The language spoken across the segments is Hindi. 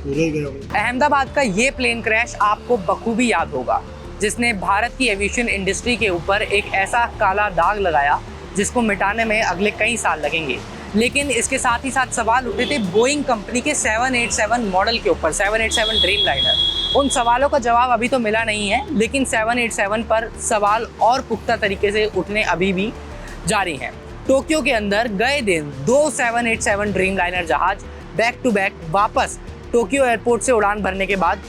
रह गया हूँ। अहमदाबाद का ये प्लेन क्रैश आपको बखूबी याद होगा, जिसने भारत की एविएशन इंडस्ट्री के ऊपर एक ऐसा काला दाग लगाया जिसको मिटाने में अगले कई साल लगेंगे। लेकिन इसके साथ ही साथ सवाल उठे थे बोइंग कंपनी के 787 मॉडल के ऊपर, 787 ड्रीम लाइनर। उन सवालों का जवाब अभी तो मिला नहीं है, लेकिन 787 पर सवाल और पुख्ता तरीके से उठने अभी भी जारी हैं। टोक्यो के अंदर गए दिन 2 787 ड्रीम लाइनर जहाज बैक टू बैक वापस टोक्यो एयरपोर्ट से उड़ान भरने के बाद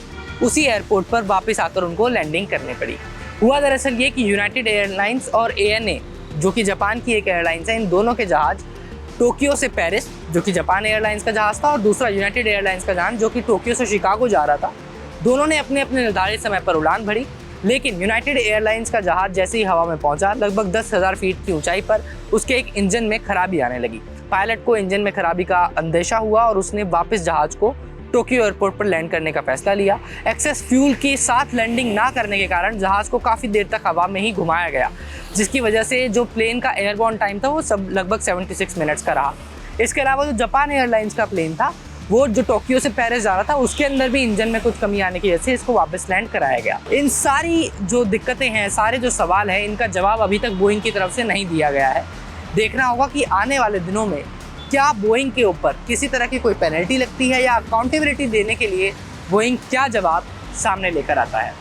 उसी एयरपोर्ट पर वापस आकर उनको लैंडिंग करनी पड़ी। हुआ दरअसल ये कि यूनाइटेड एयरलाइंस और ANA, जो कि जापान की एक एयरलाइंस है, इन दोनों के जहाज टोक्यो से पेरिस, जो कि जापान एयरलाइंस का जहाज था, और दूसरा यूनाइटेड एयरलाइंस का जहाज जो कि टोक्यो से शिकागो जा रहा था, दोनों ने अपने अपने निर्धारित समय पर उड़ान भरी। लेकिन यूनाइटेड एयरलाइंस का जहाज जैसे ही हवा में पहुंचा, लगभग 10,000 फीट की ऊंचाई पर उसके एक इंजन में खराबी आने लगी। पायलट को इंजन में खराबी का अंदेशा हुआ और उसने वापस जहाज को टोक्यो एयरपोर्ट पर लैंड करने का फैसला लिया। एक्सेस फ्यूल के साथ लैंडिंग ना करने के कारण जहाज को काफ़ी देर तक हवा में ही घुमाया गया, जिसकी वजह से जो प्लेन का एयरबॉर्न टाइम था वो सब लगभग 76 मिनट्स का रहा। इसके अलावा जो जापान एयरलाइंस का प्लेन था, वो जो टोक्यो से पेरिस जा रहा था, उसके अंदर भी इंजन में कुछ कमी आने की वजह से इसको वापस लैंड कराया गया। इन सारी जो दिक्कतें हैं, सारे जो सवाल हैं, इनका जवाब अभी तक बोइंग की तरफ से नहीं दिया गया है। देखना होगा कि आने वाले दिनों में क्या बोइंग के ऊपर किसी तरह की कोई पेनल्टी लगती है या अकाउंटेबिलिटी देने के लिए बोइंग क्या जवाब सामने लेकर आता है।